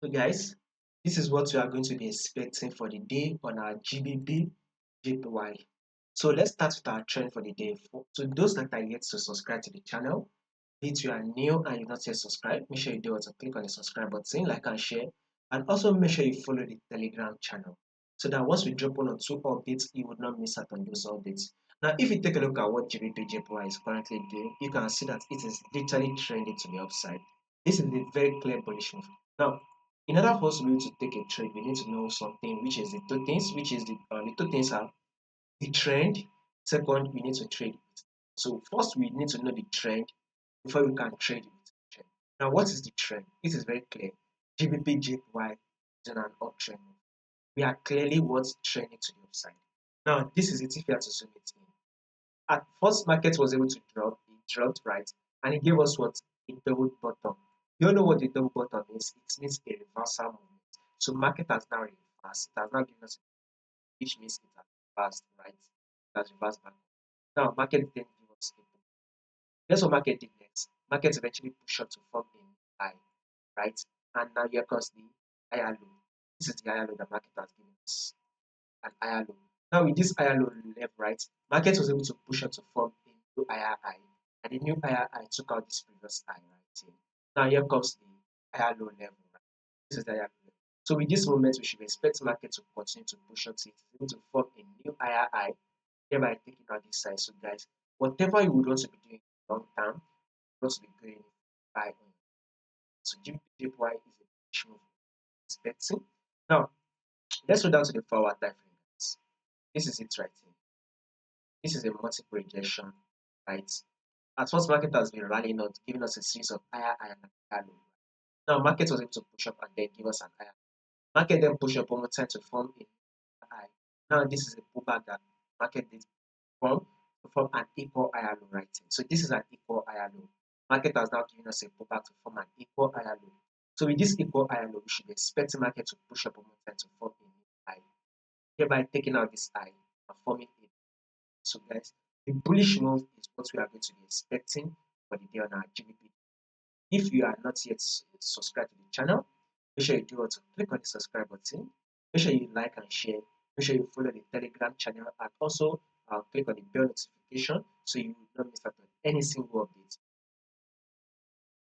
So guys, this is what we are going to be expecting for the day on our GBPJPY. So let's start with our trend for the day. So those that are yet to subscribe to the channel, if you are new and you've not yet subscribed, make sure you do also click on the subscribe button, like and share, and also make sure you follow the Telegram channel so that once we drop one or two updates, you would not miss out on those updates. Now, if you take a look at what GBPJPY is currently doing, you can see that it is literally trending to the upside. This is a very clear bullish move. Now, in order for us to be able to take a trade, we need to know something, which is the two things, which is the two things are the trend. Second, we need to trade it. So first, we need to know the trend before we can trade with the trend. Now, what is the trend? It is very clear. GBP JPY is on an uptrend. We are clearly what's trending to the upside. Now, this is it if you have to zoom it in. At first, market was able to drop, it dropped right, and it gave us what? A double bottom. You all know what the double bottom is? It means a reversal movement. So market has now reversed. It has now given us, which means it has reversed, right? It has reversed back. Now, market then give us a book. That's what market did next. Market eventually pushed up to form a high, right? And now here comes the higher low. This is the higher low that market has given us, an higher low. Now with this higher low left, right, market was able to push up to form a new higher high, and the new higher high took out this previous high right here. Now here comes the higher low level. Right? This is the higher low level. So with this moment, we should expect market to continue to push up to it, able to form a new higher high, thereby taking out this side. So guys, whatever you would want to be doing long term, you want to be going buy on. So GBPJPY is a bullish move expecting. Now let's go down to the forward time frame. Guys. This is it right here. This is a multiple rejection, right? At first, market has been rallying out, giving us a series of higher, higher, and higher low. Now, market was able to push up and then give us an higher. Market then push up one more time to form a high. Now, this is a pullback that market did form to form an equal higher low right here. So this is an equal higher low. Market has now given us a pullback to form an equal higher low. So with this equal higher low, we should expect the market to push up one more time to form a new high, hereby taking out this high and forming a. So guys, the bullish move is what we are going to be expecting for the day on our GBP. If you are not yet subscribed to the channel, make sure you do also click on the subscribe button. Make sure you like and share. Make sure you follow the Telegram channel and also click on the bell notification so you will not miss out on any single update.